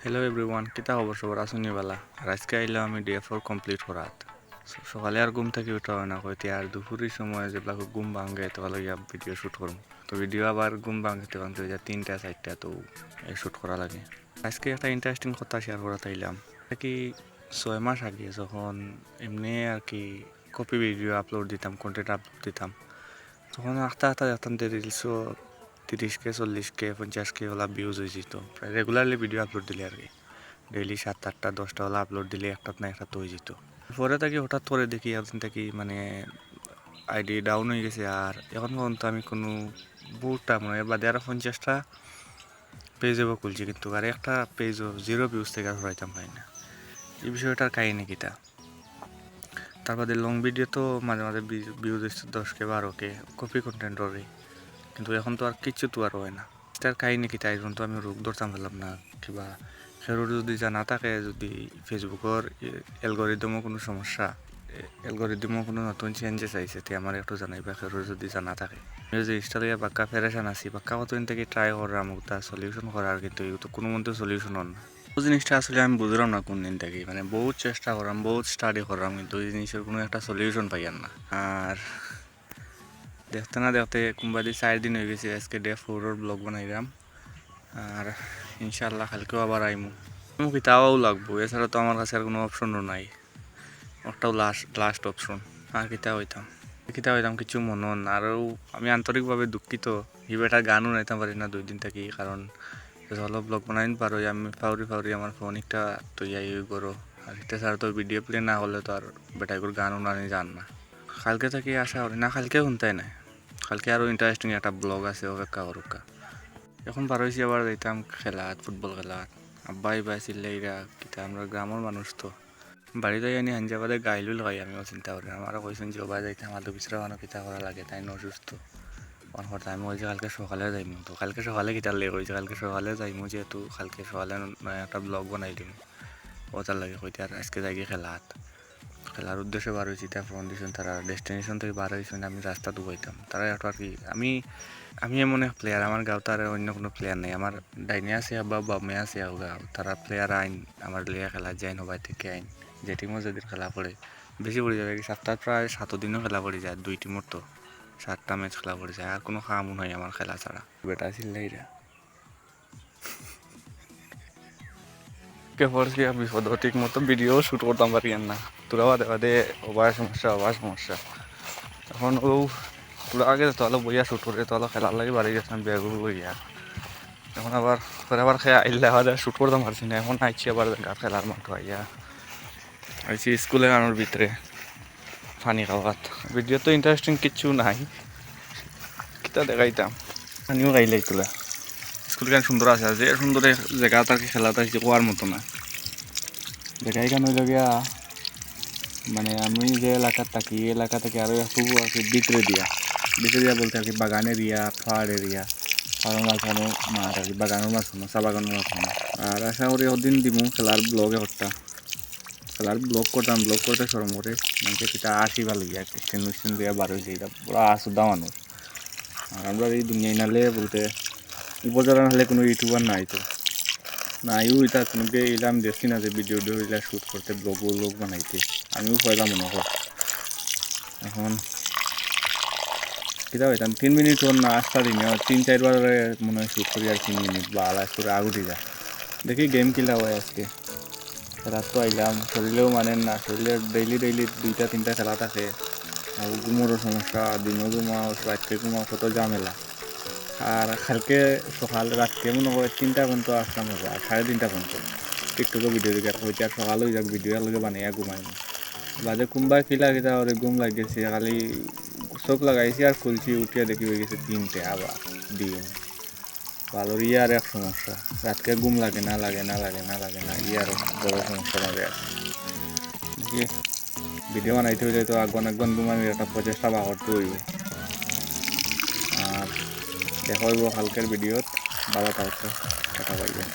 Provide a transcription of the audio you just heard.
Hello everyone, কিতা খবর সবার আসুনি বালা। আর আজকে আইলাম আমি ডে 4 কমপ্লিট করাত। সকালে আর ঘুম থেকে উঠা হয় না, কইতে আর দুপুরের সময় যেগুলা ঘুম ভাঙে তো ভালো ভিডিও শ্যুট করুম। তো ভিডিও আবার ঘুম ভাঙতে ভাঙতে হয়ে যায় 3টা 4টা, তো শ্যুট করা লাগে। আজকে একটা ইন্টারেস্টিং কথা শেয়ার করা তাইলাম কি 6 মাস আগে যখন এমনি আর কি কপি ভিডিও আপলোড দিতাম, কন্টেন্ট আপলোড দিতাম, তখন আস্তে আস্তে দেখতাম যে রিলসও 30K 40K 50K OLA views হয়ে যেত। প্রায় রেগুলারলি ভিডিও আপলোড দিলে আর কি ডেইলি 7 8 10টা ওলা আপলোড দিলে একটা না একটা তো হয়ে যেত। পরে থাকি হঠাৎ করে দেখি একদিন থাকি মানে আইডি ডাউন হয়ে গেছে। আর এখন পর্যন্ত আমি কোনো বহুতটা মানে বাদে আরও 50টা পেজও খুলছি, কিন্তু আর একটা পেজও 0 ভিউজ থেকে সরাইতাম পাই না। এই বিষয়টার কাহিনী কিটা। তার বাদে লং ভিডিও তো মাঝে মাঝে ভিউজ 10K 12K কপি কন্টেন্টরে, কিন্তু এখন তো আর কিচ্ছু তো আর হয় না। এটার কাহিনী কিটা এখন তো আমি রূপ ধরতাম পারলাম না। কিবা সেরোর যদি জানা থাকে, যদি ফেসবুকের অ্যালগরিদমও কোনো সমস্যা, অ্যালগরিদমও কোনো নতুন চেঞ্জেস আইছে, তে আমার একটু জানাইবা সেরোর যদি জানা থাকে। আমি যে ইনস্টলিয়া বাক্কা ফেরেশান আছি, বাক্কা কতদিন থেকে ট্রাই করলাম ওটা সলিউশন করার, কিন্তু এই তো কোনো মধ্যে সলিউশন হন না। ওই জিনিসটা আসলে আমি বুঝলাম না কোন দিন থেকে, মানে বহুত চেষ্টা করলাম, বহুত স্টাডি করলাম, কিন্তু ওই জিনিসের কোনো একটা সলিউশন পাইয়ান না। আর দেখতে না দেখতে কোনবা দিয়ে 4 দিন হয়ে গেছে, আজকে ডে 4 ব্লগ বানাইলাম। আর ইনশাল্লাহ কালকেও আবার আইমু কিতাও লাগবো, এছাড়া তো আমার কাছে আর কোনো অপশনও নাই। ওটাও লাস্ট অপশন। আর কিতা হইতাম কিছু মনে না। আরও আমি আন্তরিকভাবে দুঃখিত, ই বেটার গানও নাইতাম পারি না 2 দিন থাকি, কারণ অলপ ব্লগ বানাইন পারো আমি ফাউরি ফাউরি আমার ফোন একটা তৈয়াই করো। আর এটা ছাড়া তো ভিডিও প্লে না হলে তো আর বেটাইগুর গানও নানি জান না। কালকে থেকে আশা করি না, কালকে শুনতাই নাই, কালকে আরও ইন্টারেস্টিং একটা ব্লগ আছে, অপেক্ষা করুকা। এখন বার হয়েছি আবার যাইতাম খেলাত, ফুটবল খেলাত। আব্বাই বাই চিল্লাইরা কিতা, আমরা গ্রামের মানুষ তো বাড়ি যাই আনি হাঞ্জাবাদে গাইলু লাগাই। আমিও চিন্তা করি, আমারও কইছেন যে ওবা যাইতে আমার তো বিচরা মানুষ কিতা করা লাগে, তাই অসুস্থ আমার কথা। আমি বলছি কালকে সকালে যাইমু, তো কালকে সকালে কিতার লেগে কইছে কালকে সকালে যাইমু, যেহেতু কালকে সকালে একটা ব্লগ বানাই দিম ওটার লাগে কইতে। আর আজকে যাই খেলার উদ্দেশ্যে বার হয়েছি। তার ফোন দিয়েছেন, তারা ডেস্টিনেশন থেকে বার হয়েছেন, আমি রাস্তা ডুবাইতাম। তারা একটু আর কি আমি এমন এক প্লেয়ার, আমার গাঁও তার অন্য কোনো প্লেয়ার নেই। আমার ডাইনে আছে বা বামে আছে গাঁও, তারা প্লেয়ার আইন আমার লিয়া খেলা যায় নবাই থেকে আইন। যে টিমও যদি খেলা পড়ে বেশি পড়ে যাবে, সপ্তাহ প্রায় 7 দিনও খেলা পড়ে যায়, 2 টিমর তো 7টা ম্যাচ খেলা পড়ে যায়। আর কোনো কামও নাই আমার খেলা ছাড়া। বেটা চিল্লাইরা কে পড়ছি বিপদ, ঠিক মতো ভিডিও শ্যুট করতাম পারি না। তোরা বাদে বাদে ওভার সমস্যা। এখন তোরা আগে তাহলে বইয়া শ্যুট করে তাহলে খেলার লাগে বাড়ি গেছিলাম ব্যাগগুলো লইয়া। এখন আবার খেয়ে আইলে আবার শ্যুট করতাম পারছি না। এখন আইছি আবার খেলার মাঠ আইয়া আইছি স্কুলে গানোর ভিতরে পানি খাওয়াত। ভিডিও তো ইন্টারেস্টিং কিচ্ছু নাই, কিতা দেখাইতাম পানিও খাইলাই তোলা। স্কুল গান সুন্দর আছে, যে সুন্দর জায়গা তার খেলাটা হচ্ছে কোয়ার মতো না। জায়গা এখানে হইল গিয়া মানে আমি যে এলাকার থাকি, এই এলাকা থেকে আরও একটু আর কি ভিতরে দিয়া বলতে আর কি বাগান এরিয়া, পাহাড় এরিয়া, পাহাড়ের মাঝখানো মাঠ আর কি, বাগানের মাঝখানো, চা বাগানের মাঝখানো। আর আশা করি ওদিন দিমু খেলার ব্লগে করতাম, ব্লগ করতে সরম করে মানে সেটা আসি ভালো গিয়া ক্রিস্টিয়ান দিয়া বার হয়েছে, এটা পুরা আসুদা মানুষ। আর আমরা এই দুনিয়ায় নালে বলতে উপজেলা নাহলে কোনো ইউটিউবার নাই তো নাইও, এটা কোনোকে এলা আমি দেখছি না যে ভিডিও এলা শ্যুট করতে, ব্লগ বানাইতে। আমিও পয়লা মনে কর এখন কিতা হইতাম 3 মিনিট ওর না আসতে দিনে 3 4 বার মনে হয় শ্যুট করি, আর 3 মিনিট বা আলাস করে আগুটি যায়। দেখি গেম কিলা হয় আজকে। খেলার তো আইলাম, শরীরেও মানেন না, শরীরের ডেইলি 2টা 3টা খেলা থাকে। আর ঘুমোরও সমস্যা, দিনও ঘুমাও রাত্রে ঘুমাও, কত ঝামেলা। আর কালকে রাত্রে মনে করে 3টা পর্যন্ত আসলাম, হবে আর 3:30 পর্যন্ত টিকটকে ভিডিও দেখে হইতে। আর সকালে যাক ভিডিও লগে বানাইয়া ঘুমাই বাজে কোনবা কিলা কিতা করে ঘুম লাগেছে, খালি চোখ লাগাইছি আর খুলছি, উঠিয়া দেখি হয়ে গেছে 3টে। আবার দিন ভালো, আর এক সমস্যা, রাতকে ঘুম লাগে না আর বড় সমস্যার মাঝে আছে। ভিডিও বানাইতে হইলে তো একবার ঘুমানোর একটা প্রচেষ্টা বা করতে হইব। আর দেখা হইব কালকের ভিডিওত, ভালো থাকতে, কথা পাইবেন।